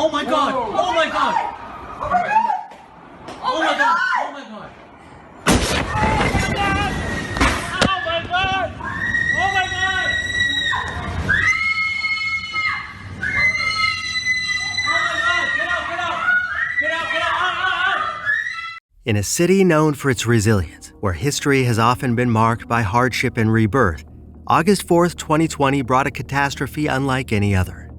Oh my God! Oh my God! Oh my God! Oh my God! Oh my God! Oh my God! Oh my God! Get out! Get out! Get out! Get out! In a city known for its resilience, where history has often been marked by hardship and rebirth, August 4th, 2020 brought a catastrophe unlike any other.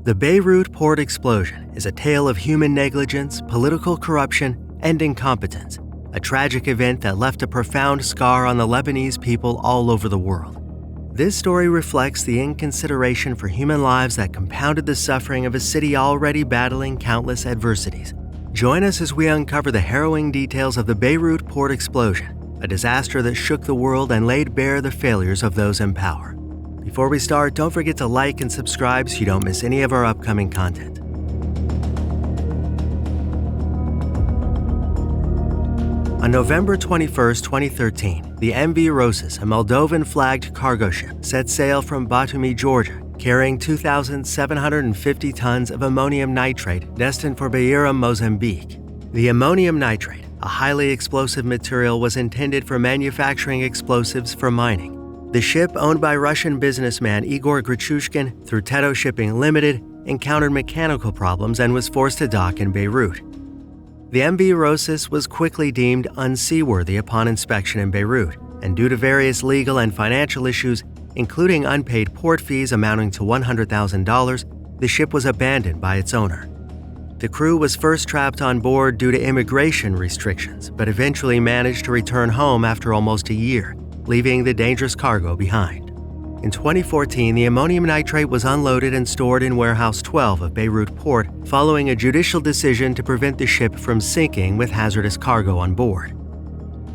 The Beirut Port Explosion is a tale of human negligence, political corruption, and incompetence, a tragic event that left a profound scar on the Lebanese people all over the world. This story reflects the inconsideration for human lives that compounded the suffering of a city already battling countless adversities. Join us as we uncover the harrowing details of the Beirut Port Explosion, a disaster that shook the world and laid bare the failures of those in power. Before we start, don't forget to like and subscribe so you don't miss any of our upcoming content. On November 21, 2013, the MV Rosas, a Moldovan-flagged cargo ship, set sail from Batumi, Georgia, carrying 2,750 tons of ammonium nitrate destined for Beira, Mozambique. The ammonium nitrate, a highly explosive material, was intended for manufacturing explosives for mining. The ship, owned by Russian businessman Igor Grichushkin through Teto Shipping Limited, encountered mechanical problems and was forced to dock in Beirut. The MV Rosas was quickly deemed unseaworthy upon inspection in Beirut, and due to various legal and financial issues, including unpaid port fees amounting to $100,000, the ship was abandoned by its owner. The crew was first trapped on board due to immigration restrictions, but eventually managed to return home after almost a year, leaving the dangerous cargo behind. In 2014, the ammonium nitrate was unloaded and stored in Warehouse 12 of Beirut Port following a judicial decision to prevent the ship from sinking with hazardous cargo on board.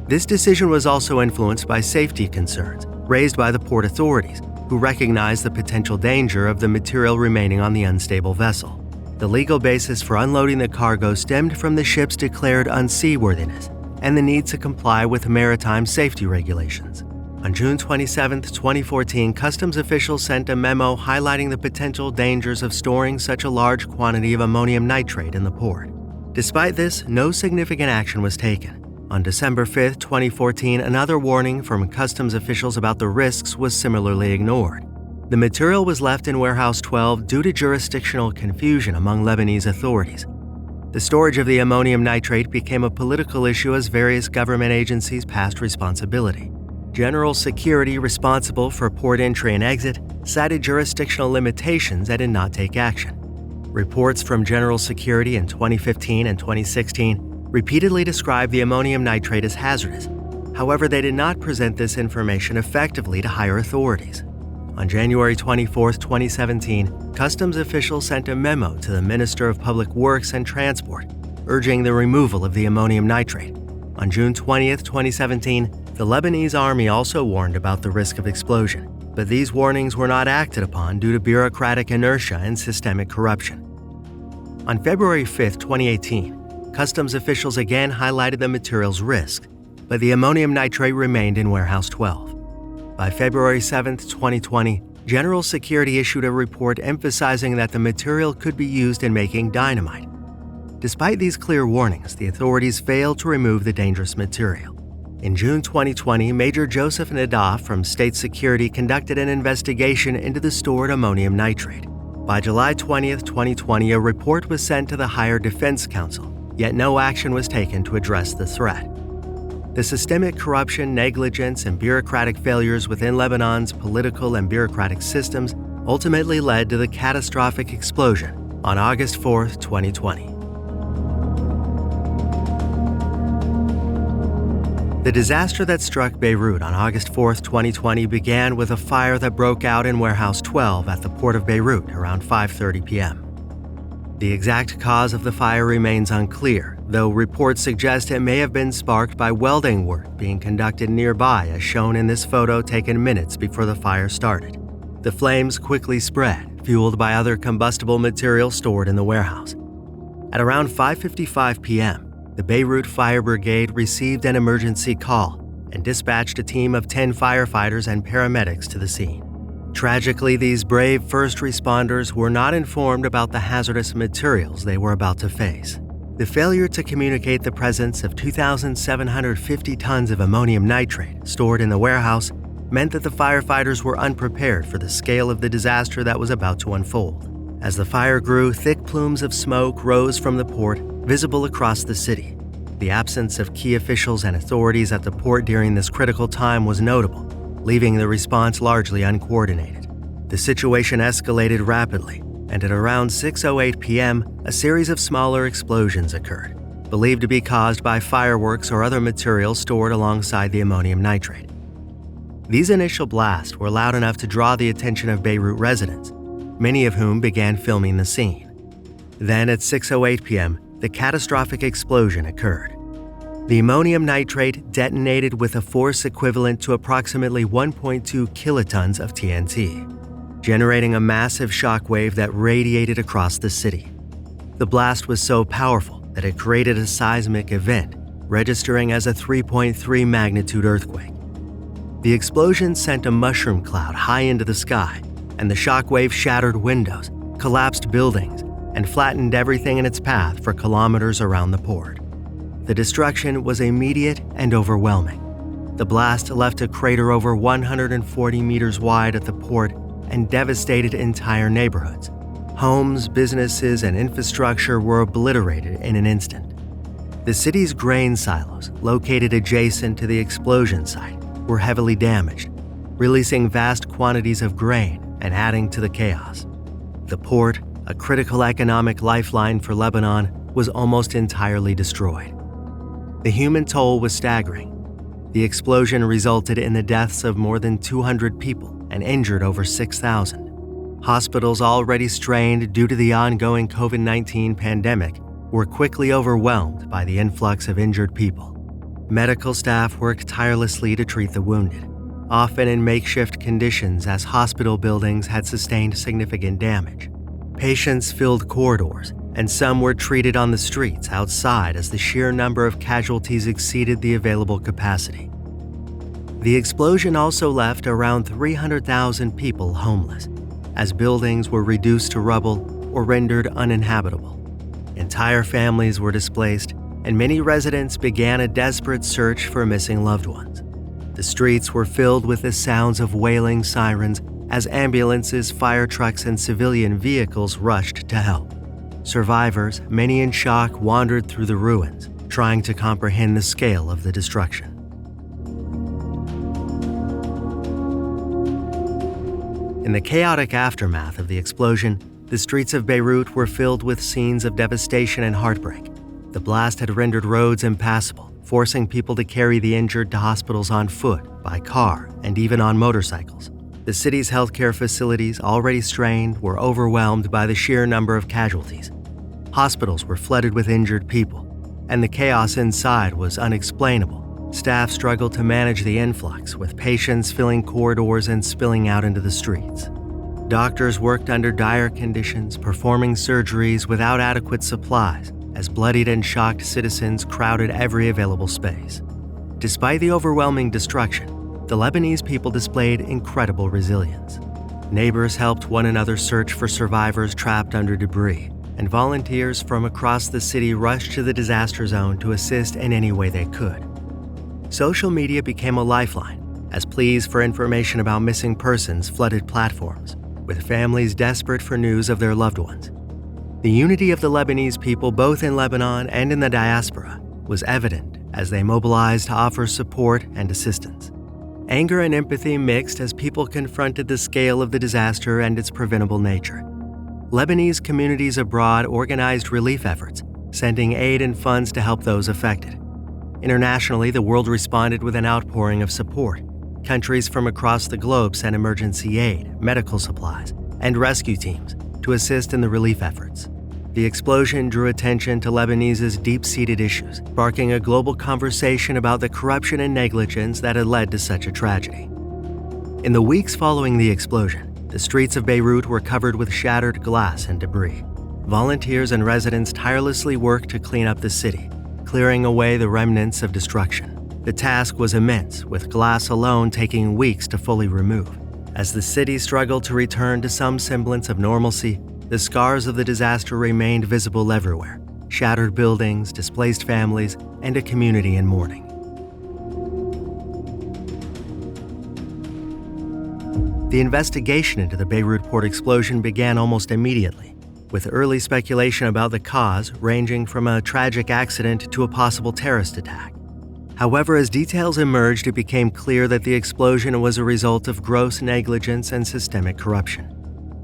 This decision was also influenced by safety concerns raised by the port authorities, who recognized the potential danger of the material remaining on the unstable vessel. The legal basis for unloading the cargo stemmed from the ship's declared unseaworthiness and the need to comply with maritime safety regulations. On June 27, 2014, customs officials sent a memo highlighting the potential dangers of storing such a large quantity of ammonium nitrate in the port. Despite this, no significant action was taken. On December 5, 2014, another warning from customs officials about the risks was similarly ignored. The material was left in Warehouse 12 due to jurisdictional confusion among Lebanese authorities. The storage of the ammonium nitrate became a political issue as various government agencies passed responsibility. General Security, responsible for port entry and exit, cited jurisdictional limitations and did not take action. Reports from General Security in 2015 and 2016 repeatedly described the ammonium nitrate as hazardous. However, they did not present this information effectively to higher authorities. On January 24, 2017, customs officials sent a memo to the Minister of Public Works and Transport, urging the removal of the ammonium nitrate. On June 20, 2017, the Lebanese army also warned about the risk of explosion, but these warnings were not acted upon due to bureaucratic inertia and systemic corruption. On February 5, 2018, customs officials again highlighted the material's risk, but the ammonium nitrate remained in Warehouse 12. By February 7, 2020, General Security issued a report emphasizing that the material could be used in making dynamite. Despite these clear warnings, the authorities failed to remove the dangerous material. In June 2020, Major Joseph Nadaf from State Security conducted an investigation into the stored ammonium nitrate. By July 20, 2020, a report was sent to the Higher Defense Council, yet no action was taken to address the threat. The systemic corruption, negligence, and bureaucratic failures within Lebanon's political and bureaucratic systems ultimately led to the catastrophic explosion on August 4, 2020. The disaster that struck Beirut on August 4, 2020 began with a fire that broke out in Warehouse 12 at the port of Beirut around 5:30 p.m. The exact cause of the fire remains unclear, though reports suggest it may have been sparked by welding work being conducted nearby, as shown in this photo taken minutes before the fire started. The flames quickly spread, fueled by other combustible material stored in the warehouse. At around 5:55 p.m., the Beirut Fire Brigade received an emergency call and dispatched a team of 10 firefighters and paramedics to the scene. Tragically, these brave first responders were not informed about the hazardous materials they were about to face. The failure to communicate the presence of 2,750 tons of ammonium nitrate stored in the warehouse meant that the firefighters were unprepared for the scale of the disaster that was about to unfold. As the fire grew, thick plumes of smoke rose from the port, visible across the city. The absence of key officials and authorities at the port during this critical time was notable, leaving the response largely uncoordinated. The situation escalated rapidly, and at around 6:08 p.m., a series of smaller explosions occurred, believed to be caused by fireworks or other materials stored alongside the ammonium nitrate. These initial blasts were loud enough to draw the attention of Beirut residents, many of whom began filming the scene. Then at 6:08 p.m., the catastrophic explosion occurred. The ammonium nitrate detonated with a force equivalent to approximately 1.2 kilotons of TNT, generating a massive shockwave that radiated across the city. The blast was so powerful that it created a seismic event, registering as a 3.3 magnitude earthquake. The explosion sent a mushroom cloud high into the sky, and the shockwave shattered windows, collapsed buildings, and flattened everything in its path for kilometers around the port. The destruction was immediate and overwhelming. The blast left a crater over 140 meters wide at the port and devastated entire neighborhoods. Homes, businesses, and infrastructure were obliterated in an instant. The city's grain silos, located adjacent to the explosion site, were heavily damaged, releasing vast quantities of grain and adding to the chaos. The port, a critical economic lifeline for Lebanon, was almost entirely destroyed. The human toll was staggering. The explosion resulted in the deaths of more than 200 people and injured over 6,000. Hospitals already strained due to the ongoing COVID-19 pandemic were quickly overwhelmed by the influx of injured people. Medical staff worked tirelessly to treat the wounded, often in makeshift conditions as hospital buildings had sustained significant damage. Patients filled corridors, and some were treated on the streets outside as the sheer number of casualties exceeded the available capacity. The explosion also left around 300,000 people homeless, as buildings were reduced to rubble or rendered uninhabitable. Entire families were displaced, and many residents began a desperate search for missing loved ones. The streets were filled with the sounds of wailing sirens as ambulances, fire trucks, and civilian vehicles rushed to help. Survivors, many in shock, wandered through the ruins, trying to comprehend the scale of the destruction. In the chaotic aftermath of the explosion, the streets of Beirut were filled with scenes of devastation and heartbreak. The blast had rendered roads impassable, forcing people to carry the injured to hospitals on foot, by car, and even on motorcycles. The city's healthcare facilities, already strained, were overwhelmed by the sheer number of casualties. Hospitals were flooded with injured people, and the chaos inside was unexplainable. Staff struggled to manage the influx, with patients filling corridors and spilling out into the streets. Doctors worked under dire conditions, performing surgeries without adequate supplies, as bloodied and shocked citizens crowded every available space. Despite the overwhelming destruction, the Lebanese people displayed incredible resilience. Neighbors helped one another search for survivors trapped under debris, and volunteers from across the city rushed to the disaster zone to assist in any way they could. Social media became a lifeline, as pleas for information about missing persons flooded platforms, with families desperate for news of their loved ones. The unity of the Lebanese people, both in Lebanon and in the diaspora, was evident as they mobilized to offer support and assistance. Anger and empathy mixed as people confronted the scale of the disaster and its preventable nature. Lebanese communities abroad organized relief efforts, sending aid and funds to help those affected. Internationally, the world responded with an outpouring of support. Countries from across the globe sent emergency aid, medical supplies, and rescue teams to assist in the relief efforts. The explosion drew attention to Lebanese's deep-seated issues, sparking a global conversation about the corruption and negligence that had led to such a tragedy. In the weeks following the explosion, the streets of Beirut were covered with shattered glass and debris. Volunteers and residents tirelessly worked to clean up the city, clearing away the remnants of destruction. The task was immense, with glass alone taking weeks to fully remove, As the city struggled to return to some semblance of normalcy, the scars of the disaster remained visible everywhere: shattered buildings, displaced families, and a community in mourning. The investigation into the Beirut Port Explosion began almost immediately, with early speculation about the cause ranging from a tragic accident to a possible terrorist attack. However, as details emerged, it became clear that the explosion was a result of gross negligence and systemic corruption.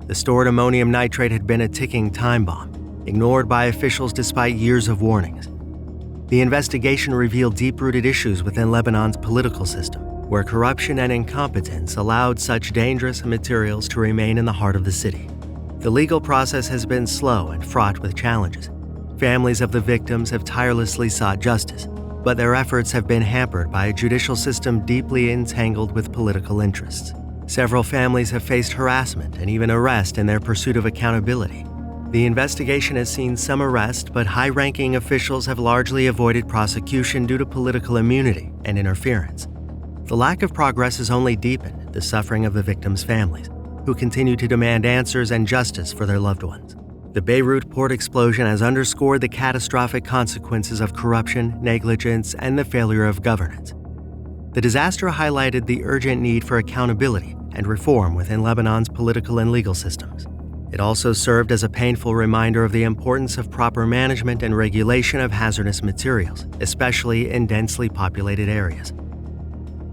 The stored ammonium nitrate had been a ticking time bomb, ignored by officials despite years of warnings. The investigation revealed deep-rooted issues within Lebanon's political system, where corruption and incompetence allowed such dangerous materials to remain in the heart of the city. The legal process has been slow and fraught with challenges. Families of the victims have tirelessly sought justice, but their efforts have been hampered by a judicial system deeply entangled with political interests. Several families have faced harassment and even arrest in their pursuit of accountability. The investigation has seen some arrest, but high-ranking officials have largely avoided prosecution due to political immunity and interference. The lack of progress has only deepened the suffering of the victims' families, who continue to demand answers and justice for their loved ones. The Beirut Port Explosion has underscored the catastrophic consequences of corruption, negligence, and the failure of governance. The disaster highlighted the urgent need for accountability and reform within Lebanon's political and legal systems. It also served as a painful reminder of the importance of proper management and regulation of hazardous materials, especially in densely populated areas.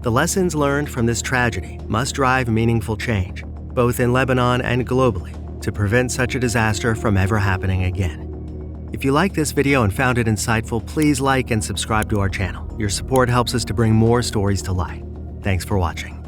The lessons learned from this tragedy must drive meaningful change, both in Lebanon and globally, to prevent such a disaster from ever happening again. If you liked this video and found it insightful, please like and subscribe to our channel. Your support helps us to bring more stories to light. Thanks for watching.